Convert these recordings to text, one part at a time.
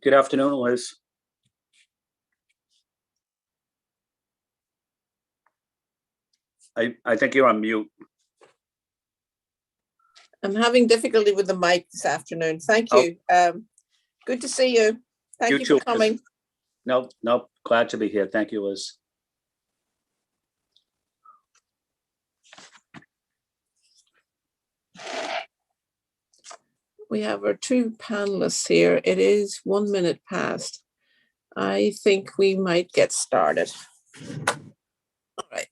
Good afternoon, Liz. I think you're on mute. I'm having difficulty with the mic this afternoon. Thank you. Good to see you. Thank you for coming. No, glad to be here. Thank you, Liz. We have our two panelists here. It is 1 minute past. I think we might get started. All right.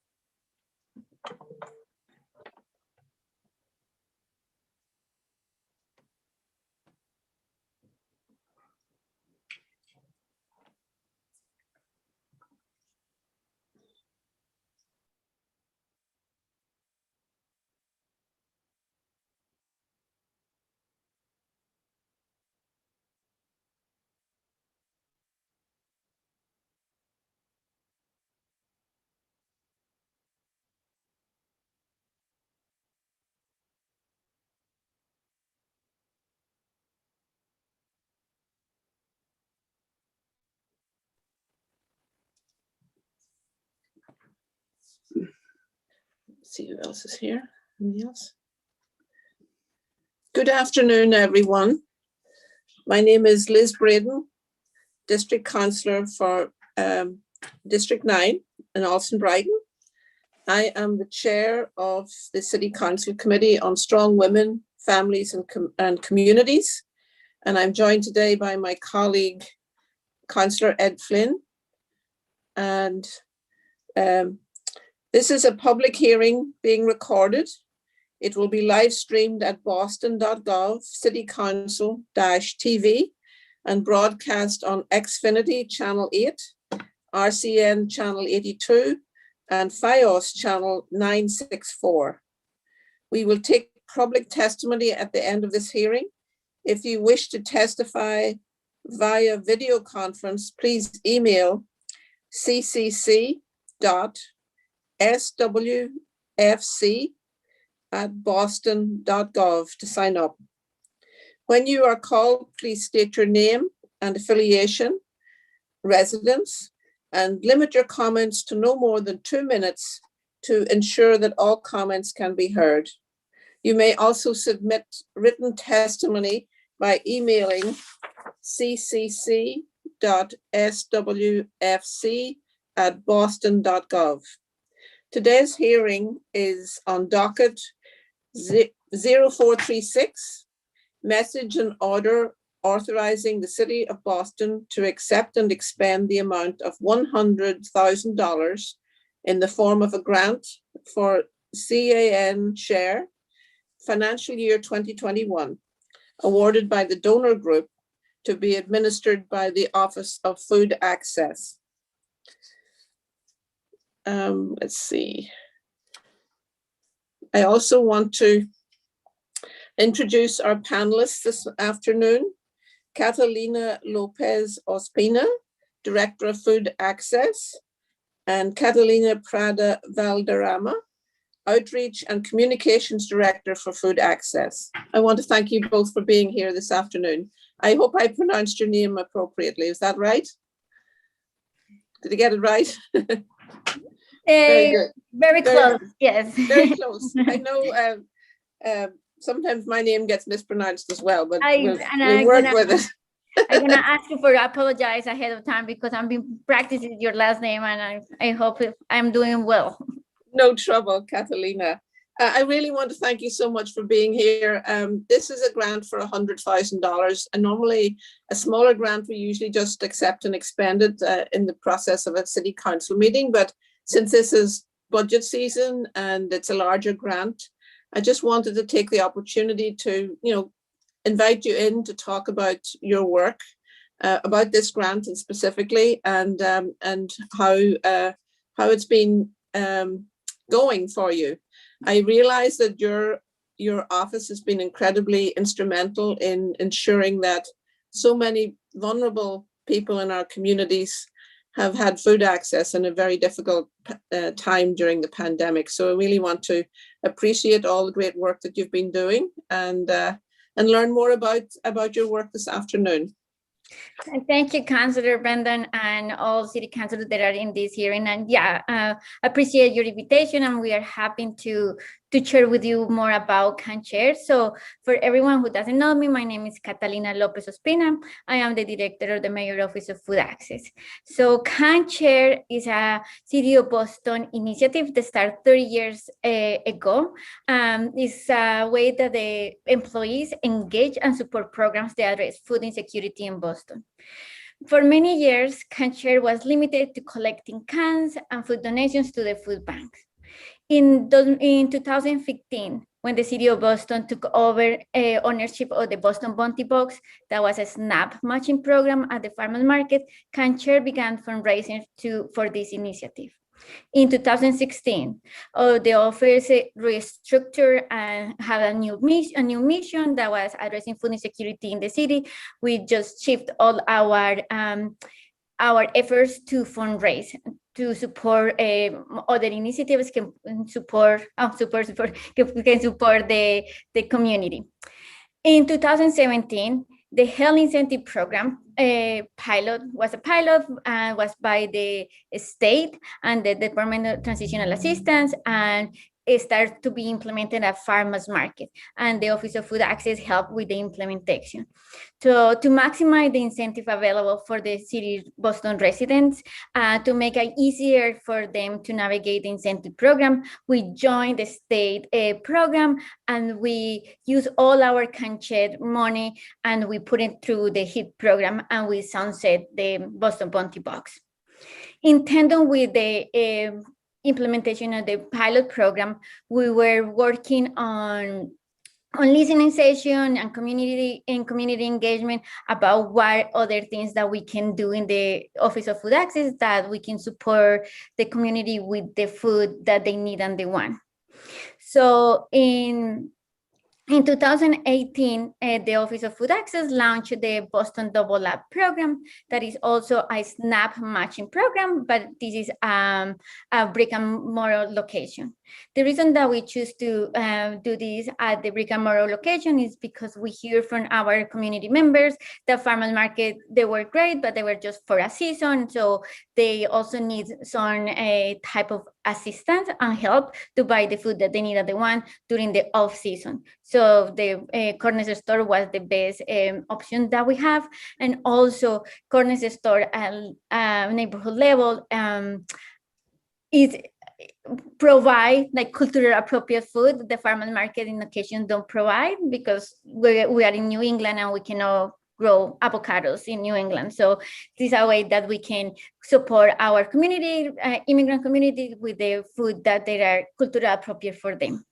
See who else is here. Anybody else? Good afternoon, everyone. My name is Liz Braden, District Councillor for District 9 in Alston-Brighton. I am the chair of the City Council Committee on Strong Women, Families and Communities. And I'm joined today by my colleague, Councillor Ed Flynn. And this is a public hearing being recorded. It will be live streamed at boston.gov, City Council-TV, and broadcast on Xfinity Channel 8, RCN Channel 82, and FiOS Channel 964. We will take public testimony at the end of this hearing. If you wish to testify via video conference, please email ccc.swfc@boston.gov to sign up. When you are called, please state your name and affiliation, residence, and limit your comments to no more than 2 minutes to ensure that all comments can be heard. You may also submit written testimony by emailing ccc.swfc@boston.gov. Today's hearing is on docket 0436, message and order authorizing the City of Boston to accept and expend the amount of $100,000 in the form of a grant for CAN share financial year 2021, awarded by the donor group to be administered by the Office of Food Access. Let's see. I also want to introduce our panelists this afternoon. Catalina Lopez Ospina, Director of Food Access, and Catalina Prada Valderrama, Outreach and Communications Director for Food Access. I want to thank you both for being here this afternoon. I hope I pronounced your name appropriately. Is that right? Did I get it right? Very good. Very close, yes. Very close. I know sometimes my name gets mispronounced as well, but we'll work with it. I'm gonna ask you for apologize ahead of time because I've been practicing your last name and I hope I'm doing well. No trouble, Catalina. I really want to thank you so much for being here. This is a grant for $100,000, and normally a smaller grant we usually just accept and expend it in the process of a city council meeting. But since this is budget season and it's a larger grant, I just wanted to take the opportunity to, invite you in to talk about your work, about this grant and specifically, and how it's been going for you. I realize that your office has been incredibly instrumental in ensuring that so many vulnerable people in our communities have had food access in a very difficult time during the pandemic. So I really want to appreciate all the great work that you've been doing and learn more about your work this afternoon. Thank you, Councillor Brendan, and all city councilors that are in this hearing. And appreciate your invitation, and we are happy to share with you more about CanShare. So for everyone who doesn't know me, my name is Catalina Lopez Ospina. I am the director of the Mayor Office of Food Access. So CanShare is a City of Boston initiative that started 30 years ago. It's a way that the employees engage and support programs that address food insecurity in Boston. For many years, CanShare was limited to collecting cans and food donations to the food banks. In 2015, when the City of Boston took over ownership of the Boston Bounty Box, that was a SNAP matching program at the farmers market, CanShare began fundraising for this initiative. In 2016, the office restructured and had a new mission that was addressing food insecurity in the city. We just shift all our efforts to fundraise, to support other initiatives, can support the community. In 2017, the Health Incentive Program was by the state and the Department of Transitional Assistance, and it started to be implemented at farmers market, and the Office of Food Access helped with the implementation. So to maximize the incentive available for the City of Boston residents, to make it easier for them to navigate the incentive program, we joined the state program, and we use all our CanShare money, and we put it through the HIT program, and we sunset the Boston Bounty Box. In tandem with the implementation of the pilot program, we were working on listening session and community engagement about what other things that we can do in the Office of Food Access that we can support the community with the food that they need and they want. So in 2018, the Office of Food Access launched the Boston Double Lab program that is also a SNAP matching program, but this is a brick and mortar location. The reason that we choose to do this at the brick and mortar location is because we hear from our community members that farmers market, they were great, but they were just for a season. So they also need some type of assistance and help to buy the food that they need and they want during the off season. So the corner store was the best option that we have. And also corner store at neighborhood level is provide like culturally appropriate food. The farmers market in occasion don't provide because we are in New England and we cannot grow avocados in New England. So this is a way that we can support our community, immigrant community, with the food that they are culturally appropriate for them.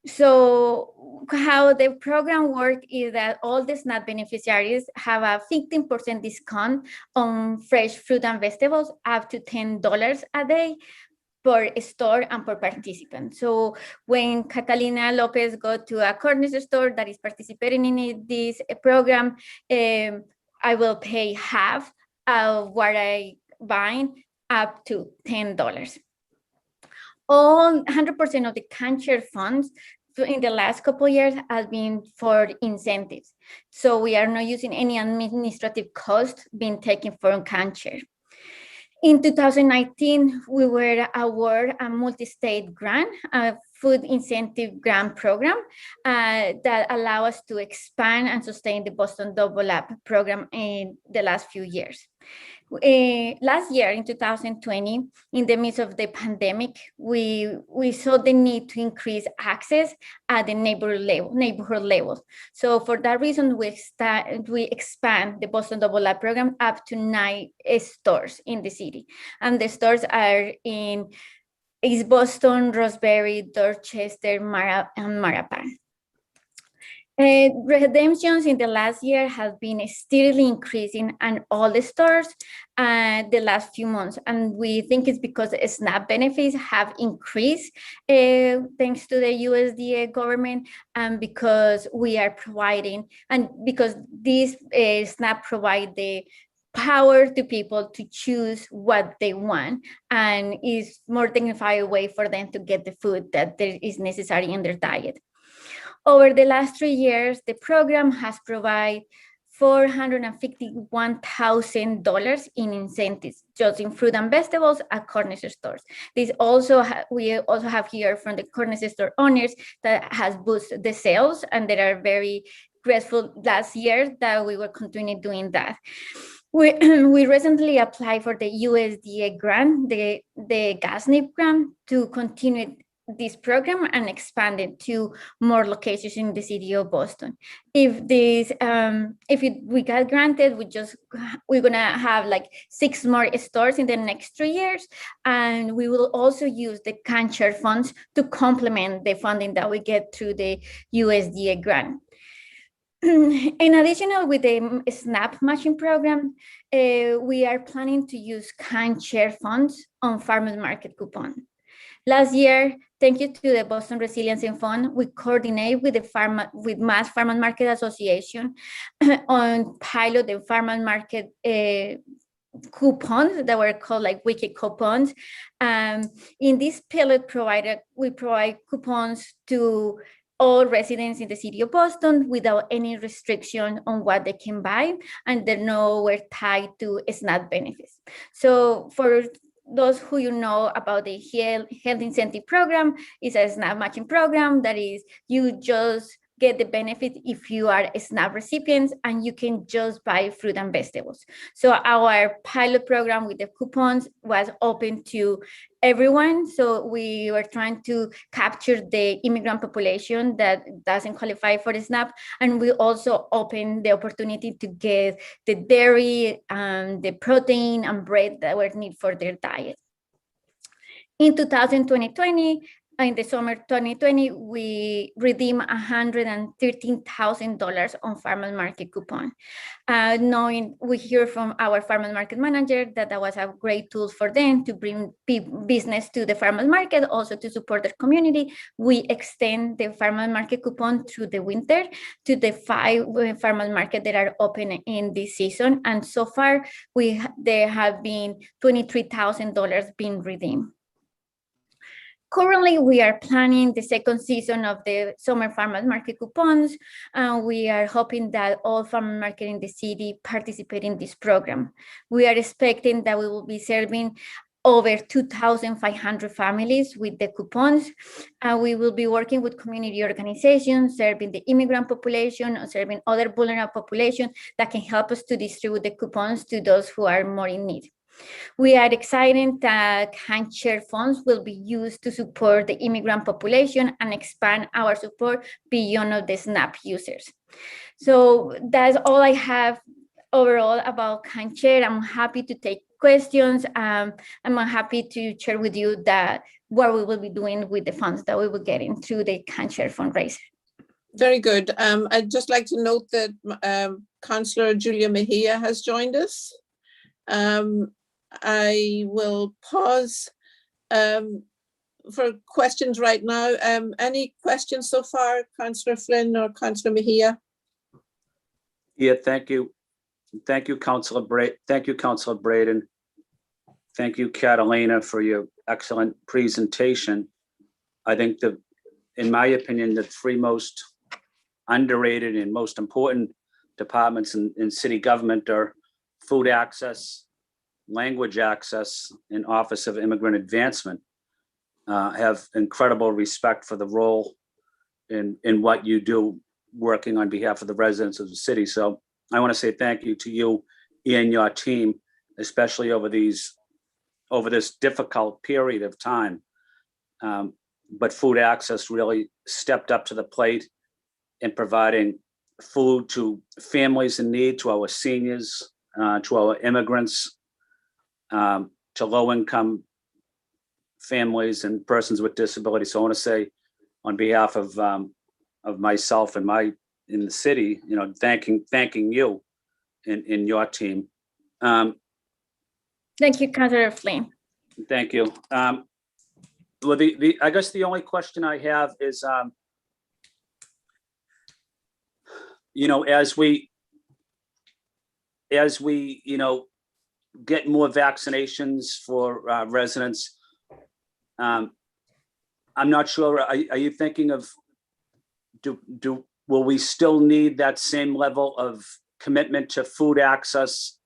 So how the program works is that all the SNAP beneficiaries have a 15% discount on fresh fruit and vegetables, up to $10 a day per store and per participant. So when Catalina Lopez go to a corner store that is participating in this program, I will pay half of what I buy, up to $10. All 100% of the CanShare funds in the last couple of years has been for incentives. So we are not using any administrative cost being taken from CanShare. In 2019, we were awarded a multi-state grant, a food incentive grant program that allow us to expand and sustain the Boston Double Lab program in the last few years. Last year, in 2020, in the midst of the pandemic, we saw the need to increase access at the neighborhood level. So for that reason, we expand the Boston Double Lab program up to 9 stores in the city. And the stores are in East Boston, Roseberry, Dorchester, and Marapan. Redemptions in the last year have been steadily increasing in all the stores the last few months. And we think it's because SNAP benefits have increased thanks to the USDA government, and because we are providing, and because this SNAP provide the power to people to choose what they want, and is more dignified way for them to get the food that is necessary in their diet. Over the last 3 years, the program has provided $451,000 in incentives just in fruit and vegetables at Cornish stores. This also we also have here from the Cornish store owners that has boosted the sales, and they are very grateful last year that we were continuing doing that. We recently applied for the USDA grant, the GASNIP grant, to continue this program and expand it to more locations in the city of Boston. If we got granted, we're gonna have like 6 more stores in the next 3 years, and we will also use the CAN-SHARE funds to complement the funding that we get through the USDA grant. In addition, with the SNAP matching program, we are planning to use CAN-SHARE funds on farmers market coupon. Last year, thank you to the Boston Resiliency Fund, we coordinate with Mass Farmers Market Association on pilot the farmers market coupons that were called like wiki coupons. In this pilot we provide coupons to all residents in the city of Boston without any restriction on what they can buy, and they're nowhere tied to SNAP benefits. So for those who know about the health incentive program, is a SNAP matching program that is, you just get the benefit if you are a SNAP recipient, and you can just buy fruit and vegetables. So our pilot program with the coupons was open to everyone. So we were trying to capture the immigrant population that doesn't qualify for the SNAP. And we also opened the opportunity to get the dairy and the protein and bread that were needed for their diet. In 2020, in the summer 2020, we redeemed $113,000 on farmers market coupon. Knowing we hear from our farmers market manager that was a great tool for them to bring business to the farmers market, also to support their community, we extend the farmers market coupon through the winter to the 5 farmers market that are open in this season. And so far, there have been $23,000 being redeemed. Currently, we are planning the second season of the summer farmers market coupons. We are hoping that all farmers market in the city participate in this program. We are expecting that we will be serving over 2,500 families with the coupons. We will be working with community organizations, serving the immigrant population, or serving other vulnerable populations that can help us to distribute the coupons to those who are more in need. We are excited that CAN-SHARE funds will be used to support the immigrant population and expand our support beyond the SNAP users. So that's all I have overall about CAN-SHARE. I'm happy to take questions. I'm happy to share with you that what we will be doing with the funds that we will get in through the CAN-SHARE fundraiser. Very good. I'd just like to note that Councillor Julia Mejia has joined us. I will pause for questions right now. Any questions so far, Councillor Flynn or Councillor Mejia? Yeah, thank you. Thank you, Councillor Braden. Thank you, Councillor Braden. Thank you, Catalina, for your excellent presentation. I think in my opinion, the 3 most underrated and most important departments in city government are food access, language access, and Office of Immigrant Advancement. Have incredible respect for the role in what you do, working on behalf of the residents of the city. So I want to say thank you to you and your team, especially over this difficult period of time. But food access really stepped up to the plate in providing food to families in need, to our seniors, to our immigrants, to low-income families and persons with disabilities. So I want to say, on behalf of myself and in the city, thanking you and your team. Thank you, Councillor Flynn. Thank you. Well, I guess the only question I have is, as we get more vaccinations for residents, I'm not sure. Are you thinking of will we still need that same level of commitment to food access,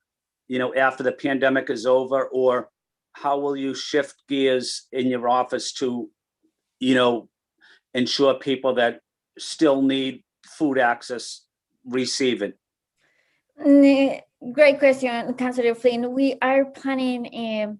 after the pandemic is over, or how will you shift gears in your office to, ensure people that still need food access receive it? Great question, Councillor Flynn. We are planning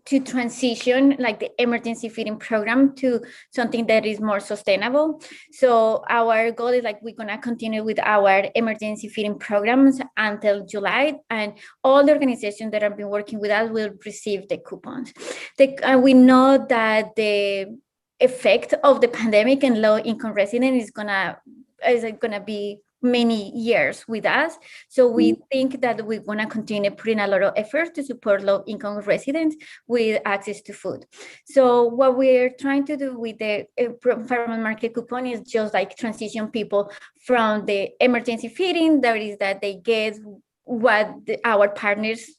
to transition like the emergency feeding program to something that is more sustainable. So our goal is like we're gonna continue with our emergency feeding programs until July, and all the organizations that have been working with us will receive the coupons. We know that the effect of the pandemic and low income residents is gonna be many years with us. So we think that we want to continue putting a lot of effort to support low income residents with access to food. So what we're trying to do with the farmers market coupon is just like transition people from the emergency feeding, that is that they get what our partners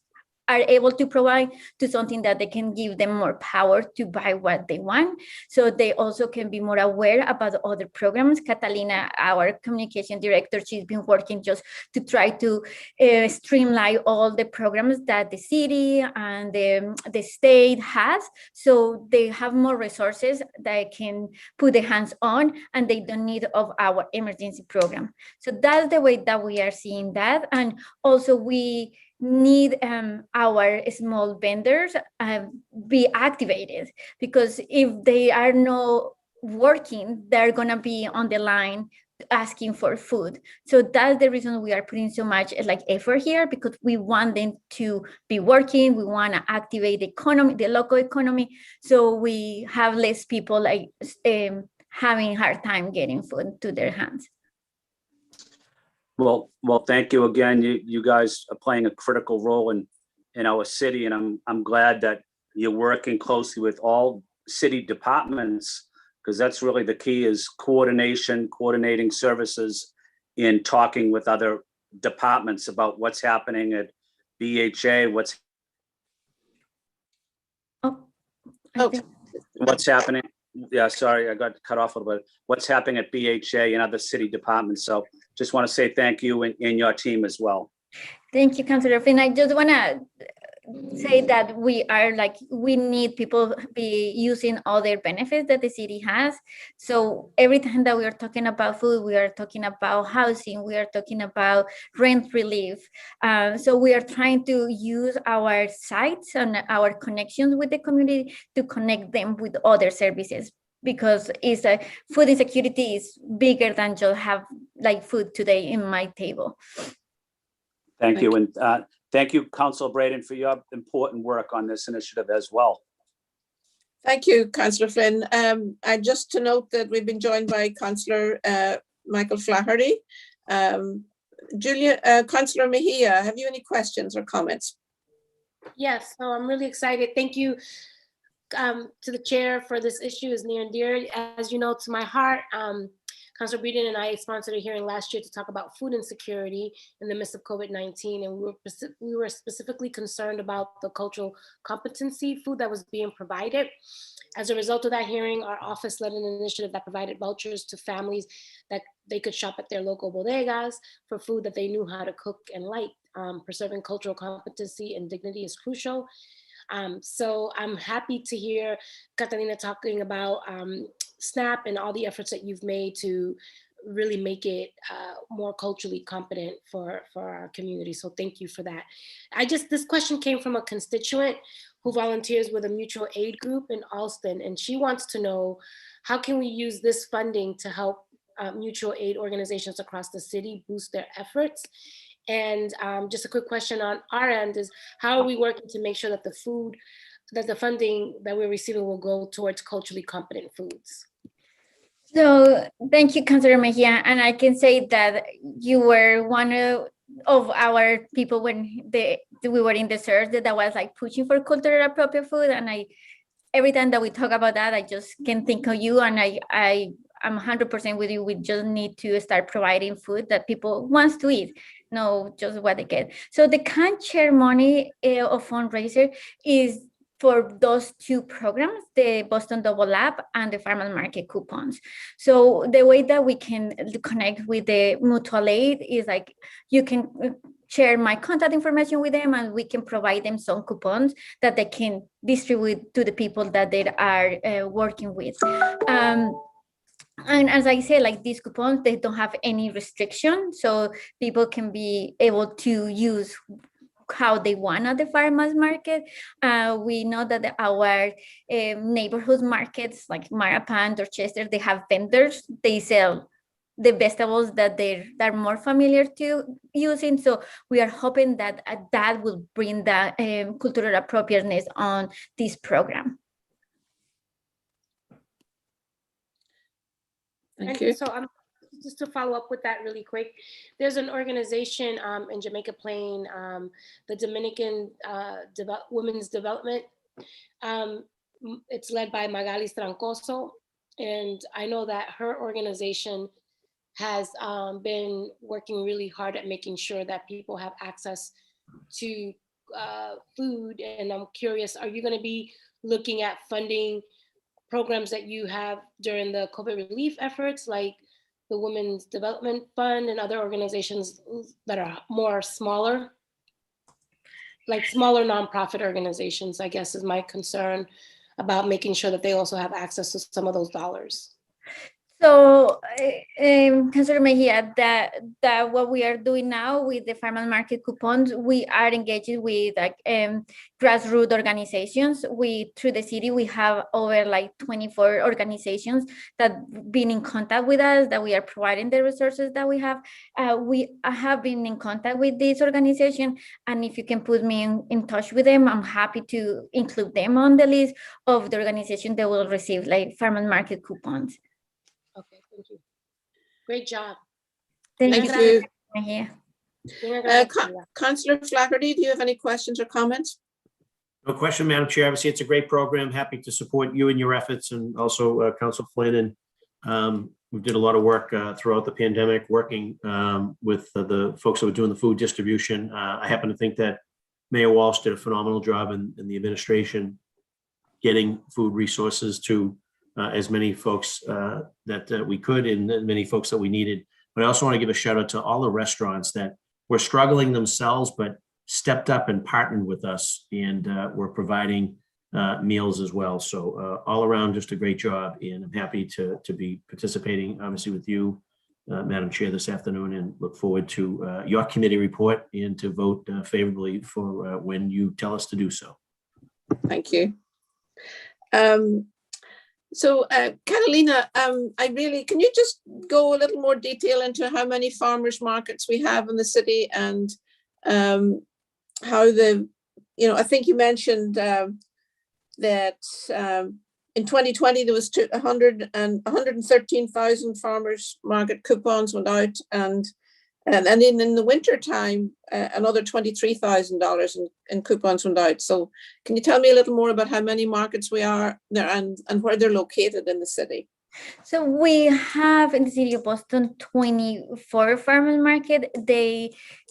are able to provide, to something that they can give them more power to buy what they want. So they also can be more aware about other programs. Catalina, our communication director, she's been working just to try to streamline all the programs that the city and the state has. So they have more resources that can put their hands on, and they don't need of our emergency program. So that's the way that we are seeing that. And also we need our small vendors be activated, because if they are not working, they're gonna be on the line asking for food. So that's the reason we are putting so much like effort here, because we want them to be working. We want to activate the economy, the local economy, so we have less people like having hard time getting food to their hands. Well, thank you again. You guys are playing a critical role in our city, and I'm glad that you're working closely with all city departments, because that's really the key, is coordinating services, and talking with other departments about what's happening at BHA, what's happening. Yeah, sorry, I got cut off a little bit. What's happening at BHA and other city departments. So just want to say thank you and your team as well. Thank you, Councillor Flynn. I just want to say that we need people be using all their benefits that the city has. So every time that we are talking about food, we are talking about housing, we are talking about rent relief. So we are trying to use our sites and our connections with the community to connect them with other services, because food insecurity is bigger than just have like food today in my table. Thank you. And thank you, Councilor Braden, for your important work on this initiative as well. Thank you, Councillor Flynn. And just to note that we've been joined by Councillor Michael Flaherty. Councillor Mejia, have you any questions or comments? Yes, so I'm really excited. Thank you to the chair for this issue is near and dear, as you know, to my heart. Councilor Breeden and I sponsored a hearing last year to talk about food insecurity in the midst of COVID-19, and we were specifically concerned about the cultural competency food that was being provided. As a result of that hearing, our office led an initiative that provided vouchers to families that they could shop at their local bodegas for food that they knew how to cook and like. Preserving cultural competency and dignity is crucial. So I'm happy to hear Catalina talking about SNAP and all the efforts that you've made to really make it more culturally competent for our community. So thank you for that. This question came from a constituent who volunteers with a mutual aid group in Alston, and she wants to know, how can we use this funding to help mutual aid organizations across the city boost their efforts? And just a quick question on our end is, how are we working to make sure that the funding that we're receiving will go towards culturally competent foods? So thank you, Councilor Mejia. And I can say that you were one of our people when we were in the search that was like pushing for culturally appropriate food. And every time that we talk about that, I just can think of you, and I'm 100% with you. We just need to start providing food that people wants to eat, no just what they get. So the can share money of fundraiser is for those two programs, the Boston Double App and the Farmers Market coupons. So the way that we can connect with the mutual aid is like, you can share my contact information with them, and we can provide them some coupons that they can distribute to the people that they are working with. And as I say, like, these coupons, they don't have any restriction, so people can be able to use how they want at the farmers market. We know that our neighborhood markets like Marapan, Dorchester, they have vendors. They sell the vegetables that they're more familiar to using. So we are hoping that that will bring that cultural appropriateness on this program. Thank you. So just to follow up with that really quick, there's an organization in Jamaica Plain, the Dominican Women's Development. It's led by Magali Strancoso, and I know that her organization has been working really hard at making sure that people have access to food. And I'm curious, are you going to be looking at funding programs that you have during the COVID relief efforts, like the Women's Development Fund and other organizations that are more smaller, like smaller nonprofit organizations, I guess is my concern about making sure that they also have access to some of those dollars? So, Councilor Mejia, that what we are doing now with the farmers market coupons, we are engaging with like grassroots organizations. Through the city, we have over like 24 organizations that been in contact with us, that we are providing the resources that we have. We have been in contact with this organization, and if you can put me in touch with them, I'm happy to include them on the list of the organization that will receive like farmers market coupons. Okay, thank you. Great job. Thank you. Yeah. Councillor Flaherty, do you have any questions or comments? No question, Madam Chair. Obviously, it's a great program. Happy to support you and your efforts, and also Council Flynn. And we did a lot of work throughout the pandemic, working with the folks that were doing the food distribution. I happen to think that Mayor Walsh did a phenomenal job in the administration getting food resources to as many folks that we could, and many folks that we needed. But I also want to give a shout out to all the restaurants that were struggling themselves, but stepped up and partnered with us, and were providing meals as well. So all around, just a great job. And I'm happy to be participating, obviously, with you, Madam Chair, this afternoon, and look forward to your committee report and to vote favorably for when you tell us to do so. Thank you. So Catalina, can you just go a little more detail into how many farmers markets we have in the city, and how I think you mentioned that in 2020 there was 113,000 farmers market coupons went out, and in the winter time another $23,000 in coupons went out. So can you tell me a little more about how many markets we are there, and where they're located in the city? So we have in the city of Boston 24 farmers market.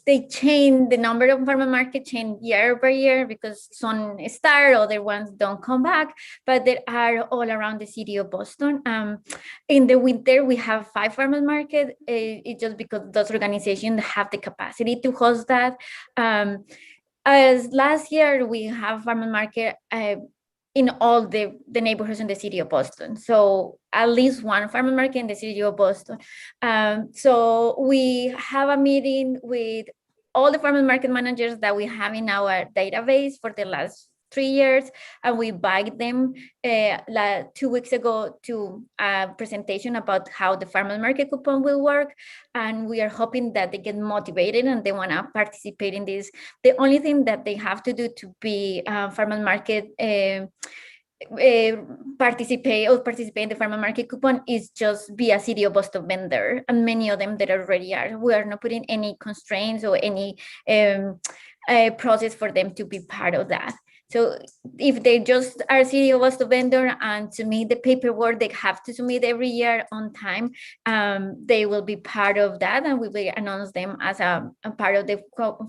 They change the number of farmer market change year by year because some start, other ones don't come back, but there are all around the city of Boston. In the winter, we have 5 farmers market. It's just because those organizations have the capacity to host that. As last year, we have farmer market in all the neighborhoods in the city of Boston. So at least one farmer market in the city of Boston. So we have a meeting with all the farmer market managers that we have in our database for the last 3 years, and we invite them 2 weeks ago to a presentation about how the farmers market coupon will work, and we are hoping that they get motivated and they want to participate in this. The only thing that they have to do to be farmers market participate in the farmer market coupon is just be a city of Boston vendor, and many of them that already are. We are not putting any constraints or any process for them to be part of that. So if they just are city of Boston vendor and submit the paperwork they have to submit every year on time, they will be part of that, and we will announce them as a part of the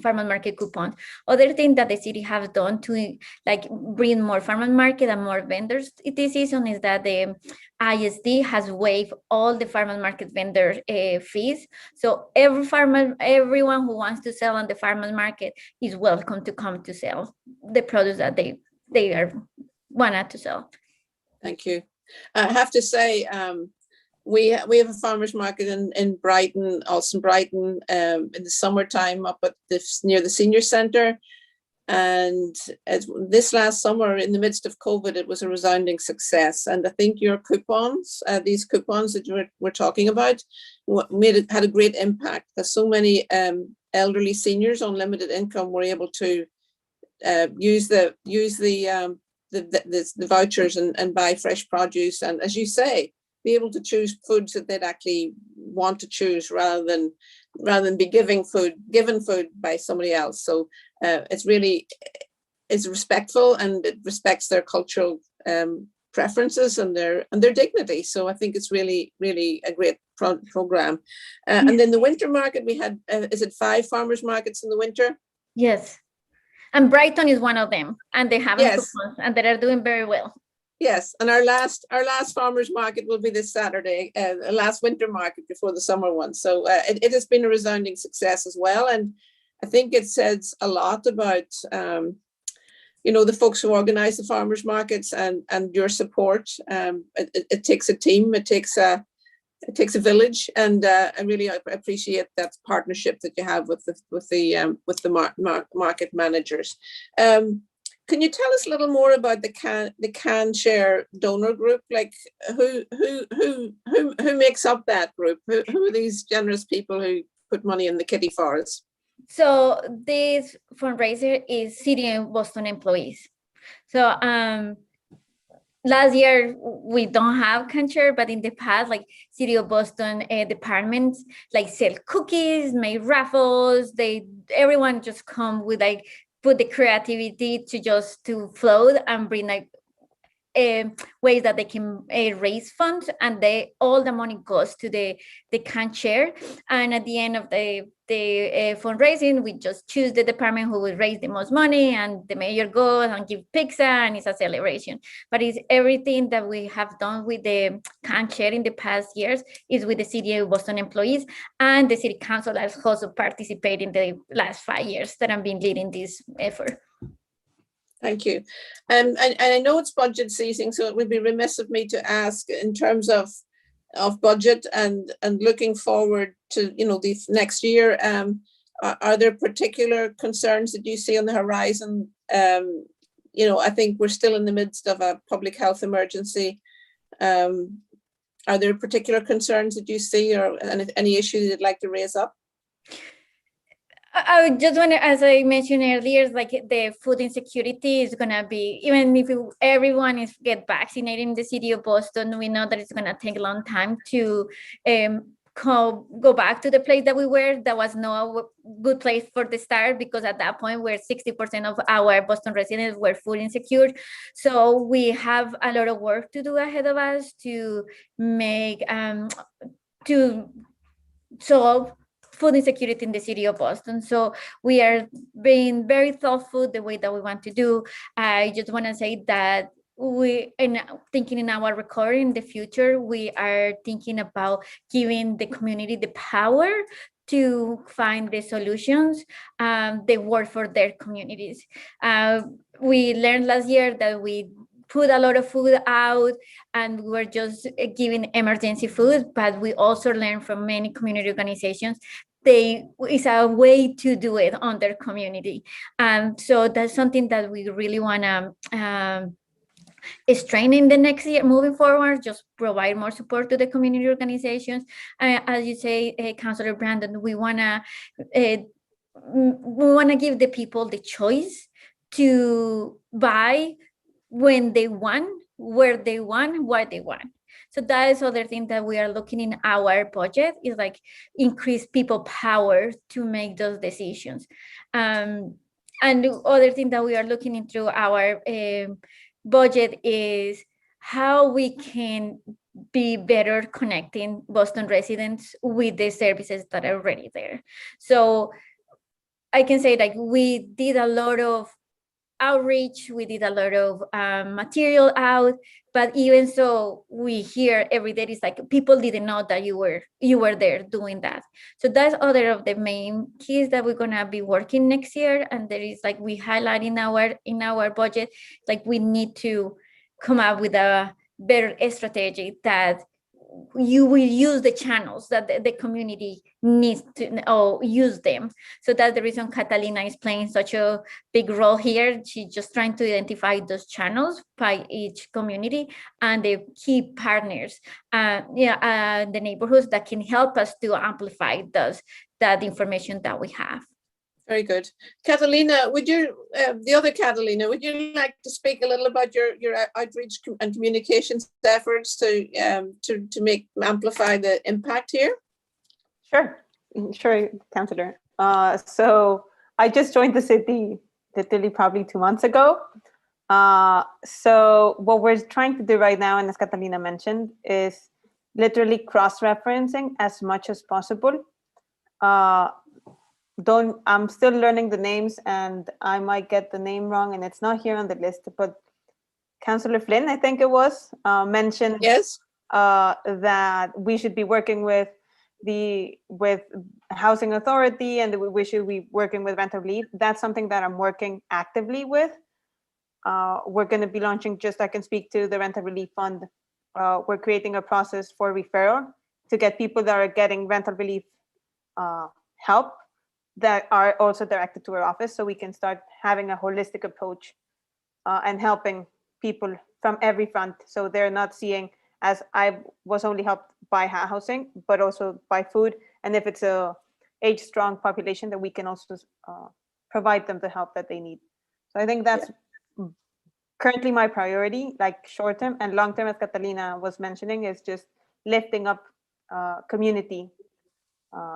farmers market coupon. Other thing that the city has done to like bring more farmers market and more vendors this season is that the ISD has waived all the farmers market vendor fees. So everyone who wants to sell on the farmers market is welcome to come to sell the produce that they are wanted to sell. Thank you. I have to say, we have a farmers market in Brighton, Alston Brighton, in the summertime up at near the senior centre. And this last summer, in the midst of COVID, it was a resounding success. And I think your coupons, these coupons that we're talking about, had a great impact. There's so many elderly seniors on limited income were able to use the vouchers and buy fresh produce, and, as you say, be able to choose foods that they'd actually want to choose rather than be given food by somebody else. So it's respectful, and it respects their cultural preferences and their dignity. So I think it's really a great program. And then the winter market, we had is it 5 farmers markets in the winter? Yes, and Brighton is one of them, and they have Yes. coupons, and they are doing very well. Yes, and our last farmers market will be this Saturday, the last winter market before the summer one. So it has been a resounding success as well, and I think it says a lot about the folks who organise the farmers markets and your support. It takes a team, it takes a village, and I really appreciate that partnership that you have with the market managers. Can you tell us a little more about the Can Share donor group? Like who makes up that group? Who are these generous people who put money in the kitty for us? So this fundraiser is City of Boston employees. So last year we don't have Can Share, but in the past, like City of Boston departments like sell cookies, make raffles. Everyone just come with like put the creativity to float and bring like ways that they can raise funds, and all the money goes to the Can Share. And at the end of the fundraising, we just choose the department who will raise the most money, and the mayor goes and give pizza, and it's a celebration. But it's everything that we have done with the Can Share in the past years is with the City of Boston employees, and the city council has also participated in the last 5 years that I've been leading this effort. Thank you. And I know it's budget season, so it would be remiss of me to ask in terms of budget and looking forward to the next year. Are there particular concerns that you see on the horizon? I think we're still in the midst of a public health emergency. Are there particular concerns that you see, or any issues you'd like to raise up? I just want to, as I mentioned earlier, like the food insecurity is going to be, even if everyone is get vaccinated in the City of Boston, we know that it's going to take a long time to go back to the place that we were. That was no good place for the start, because at that point where 60% of our Boston residents were food insecure. So we have a lot of work to do ahead of us to make, to solve food insecurity in the City of Boston. So we are being very thoughtful the way that we want to do. I just want to say that thinking in our recovery in the future, we are thinking about giving the community the power to find the solutions, they work for their communities. We learned last year that we put a lot of food out and we were just giving emergency food, but we also learned from many community organizations it's a way to do it on their community. So that's something that we really want to strain in the next year moving forward, just provide more support to the community organizations. As you say, Councillor Brandon, we want to give the people the choice to buy when they want, where they want, what they want. So that is other thing that we are looking in our budget, is like increase people power to make those decisions. And the other thing that we are looking into our budget is how we can be better connecting Boston residents with the services that are already there. So I can say like we did a lot of outreach, we did a lot of material out, but even so, we hear every day is like people didn't know that you were there doing that. So that's other of the main keys that we're gonna be working next year. And there is like we highlight in our budget, like we need to come up with a better strategy that you will use the channels that the community needs to use them. So that's the reason Catalina is playing such a big role here. She's just trying to identify those channels by each community and the key partners, the neighborhoods that can help us to amplify that information that we have. Very good. Catalina, the other Catalina, would you like to speak a little about your outreach and communications efforts to amplify the impact here? Sure, Councillor. So I just joined the city literally probably 2 months ago. So what we're trying to do right now, and as Catalina mentioned, is literally cross-referencing as much as possible. I'm still learning the names and I might get the name wrong and it's not here on the list, but Councillor Flynn, I think it was, mentioned Yes. That we should be working with Housing Authority and we should be working with rental relief. That's something that I'm working actively with. We're going to be launching, just I can speak to the rental relief fund. We're creating a process for referral to get people that are getting rental relief help that are also directed to our office, so we can start having a holistic approach and helping people from every front. So they're not seeing, as I was only helped by housing, but also by food. And if it's a age-strong population, that we can also provide them the help that they need. So I think that's currently my priority, like short-term and long-term, as Catalina was mentioning, is just lifting up community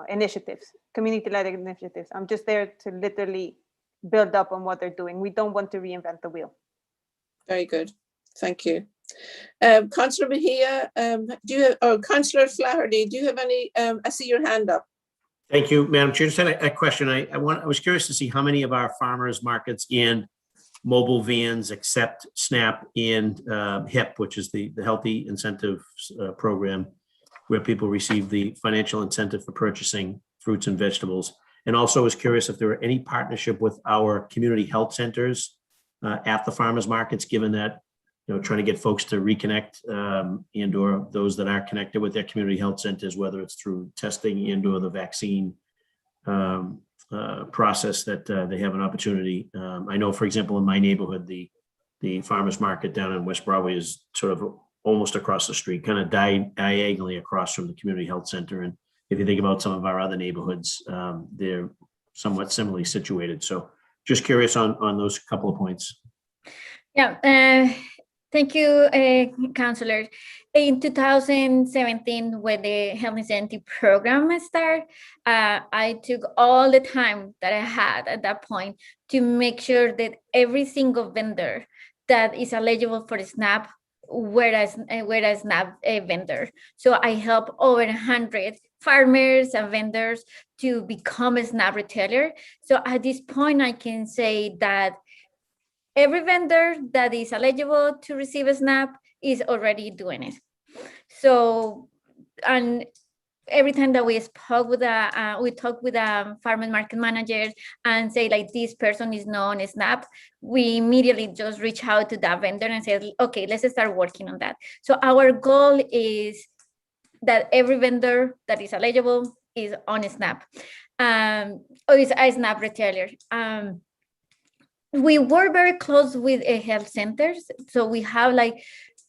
initiatives, community-led initiatives. I'm just there to literally build up on what they're doing. We don't want to reinvent the wheel. Very good. Thank you. Councillor Mejia, Councillor Flaherty, do you have any, I see your hand up. Thank you, Madam Chair. Just had a question. I was curious to see how many of our farmers markets and mobile vans accept SNAP and HIP, which is the Healthy Incentive Program, where people receive the financial incentive for purchasing fruits and vegetables. And also was curious if there were any partnership with our community health centers at the farmers markets, given that, trying to get folks to reconnect and or those that are connected with their community health centers, whether it's through testing and or the vaccine process, that they have an opportunity. I know, for example, in my neighborhood, the farmers market down in West Broadway is sort of almost across the street, kind of diagonally across from the community health center. And if you think about some of our other neighborhoods, they're somewhat similarly situated. So just curious on those couple of points. Yeah, thank you, Councillor. In 2017, when the Health Incentive Program started, I took all the time that I had at that point to make sure that every single vendor that is eligible for the SNAP whereas SNAP vendor. So I help over 100 farmers and vendors to become a SNAP retailer. So at this point, I can say that every vendor that is eligible to receive a SNAP is already doing it. So, and every time that we spoke with we talk with farmers market managers and say like this person is known as SNAP, we immediately just reach out to that vendor and say, okay, let's start working on that. So our goal is that every vendor that is eligible is on a SNAP, or is a SNAP retailer. We work very close with health centers. So we have like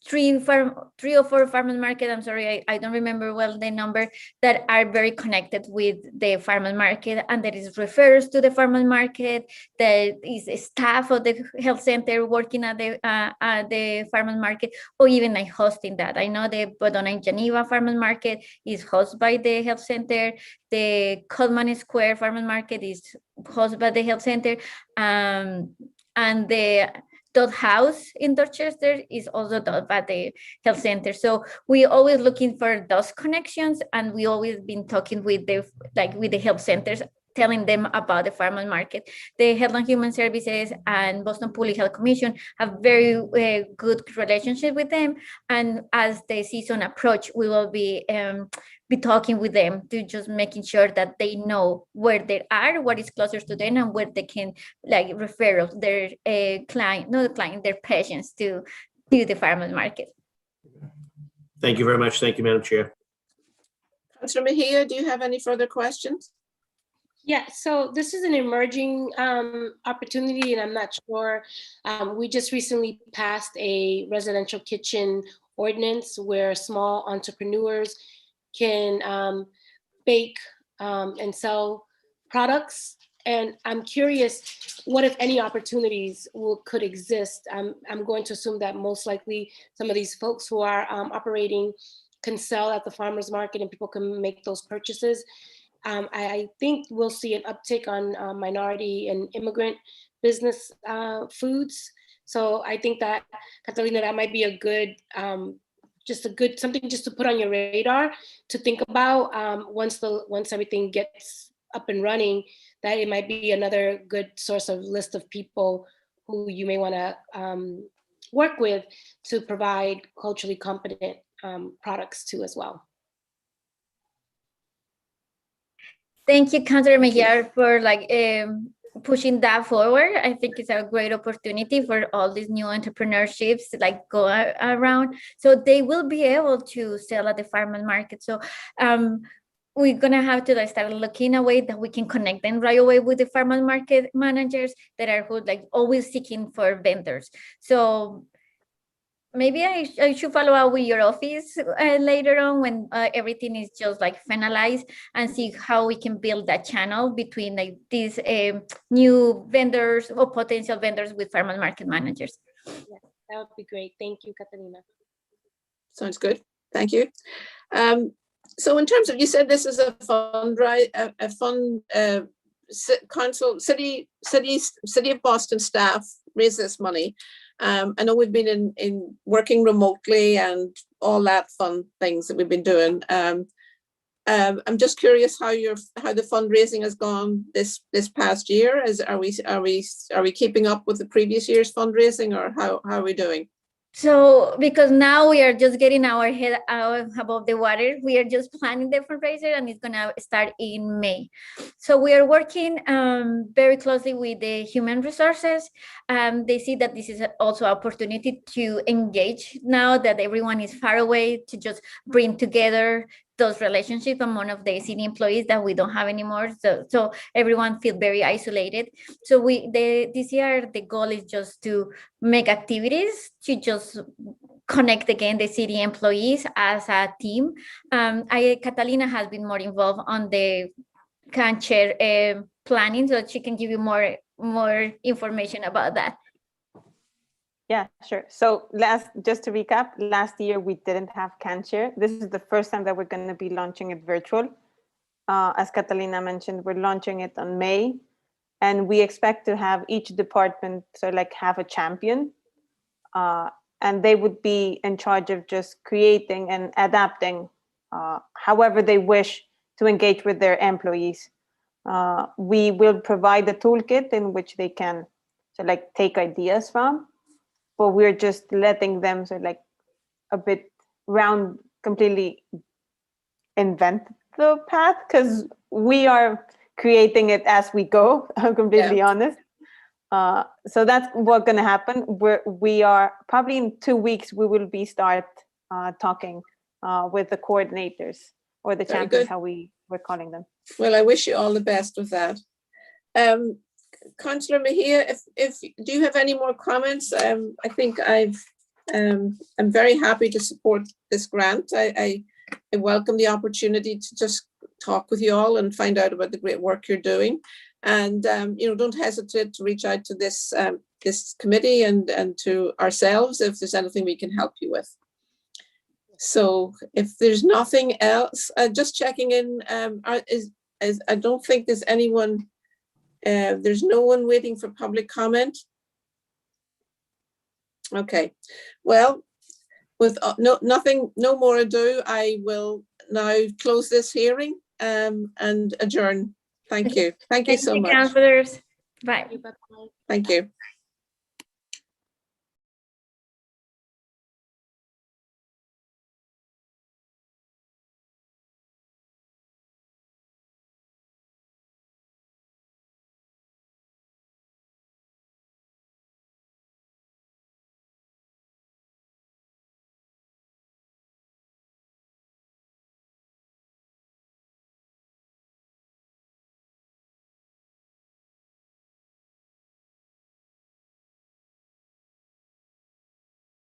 three or four farmers market. I'm sorry, I don't remember well the number, that are very connected with the farmers market, and there is refers to the farmers market. There is a staff of the health center working at the farmers market, or even like hosting that. I know the Bodona in Geneva farmers market is hosted by the health center. The Coleman Square farmers market is hosted by the health center, and the Dot House in Dorchester is also done by the health center. So we always looking for those connections, and we always been talking with the health centers, telling them about the farmers market. The Health and Human Services and Boston Public Health Commission have very good relationship with them. And as the season approach, we will be talking with them to just making sure that they know where they are, what is closer to them, and where they can refer their their patients to the farmers market. Thank you very much. Thank you, Madam Chair. Councillor Mejia, do you have any further questions? Yeah, so this is an emerging opportunity, and I'm not sure. We just recently passed a residential kitchen ordinance where small entrepreneurs can bake and sell products. And I'm curious, what if any opportunities could exist? I'm going to assume that most likely some of these folks who are operating can sell at the farmers market and people can make those purchases. I think we'll see an uptick on minority and immigrant business foods. So I think that, Catalina, that might be a good, something just to put on your radar to think about once everything gets up and running, that it might be another good source of list of people who you may want to work with to provide culturally competent products to as well. Thank you, Councillor Mejia, for pushing that forward. I think it's a great opportunity for all these new entrepreneurships to go around, so they will be able to sell at the farmers market. So we're gonna have to start looking a way that we can connect them right away with the farmers market managers that are always seeking for vendors. So maybe I should follow up with your office later on when everything is just finalized, and see how we can build that channel between these new vendors or potential vendors with farmers market managers. Yeah, that would be great. Thank you, Catalina. Sounds good. Thank you. So in terms of, you said this is a fund, right? A fund, City of Boston staff raise this money. I know we've been in working remotely and all that fun things that we've been doing. I'm just curious how the fundraising has gone this past year. Are we keeping up with the previous year's fundraising, or how are we doing? So because now we are just getting our head out above the water, we are just planning the fundraiser, and it's gonna start in May. So we are working very closely with the human resources. They see that this is also an opportunity to engage now that everyone is far away, to just bring together those relationships among of the city employees that we don't have anymore. So everyone feels very isolated. So this year, the goal is just to make activities to just connect again the city employees as a team. Catalina has been more involved on the CanShare planning, so she can give you more information about that. Yeah, sure. So just to recap, last year we didn't have CanShare. This is the first time that we're going to be launching it virtual. As Catalina mentioned, we're launching it on May, and we expect to have each department have a champion, and they would be in charge of just creating and adapting however they wish to engage with their employees. We will provide a toolkit in which they can take ideas from, but we're just letting them a bit completely invent the path, because we are creating it as we go. I'm completely honest. So that's what's going to happen. We are probably in 2 weeks, we will be start talking with the coordinators, or the champions, how we're calling them. Well, I wish you all the best with that. Councillor Mejia, do you have any more comments? I think I've I'm very happy to support this grant. I welcome the opportunity to just talk with you all and find out about the great work you're doing. And don't hesitate to reach out to this this committee and to ourselves if there's anything we can help you with. So if there's nothing else, just checking in, I don't think there's anyone, there's no one waiting for public comment. Okay, well, with no more ado, I will now close this hearing and adjourn. Thank you. Thank you so much. Councilors. Bye. Bye-bye. Thank you.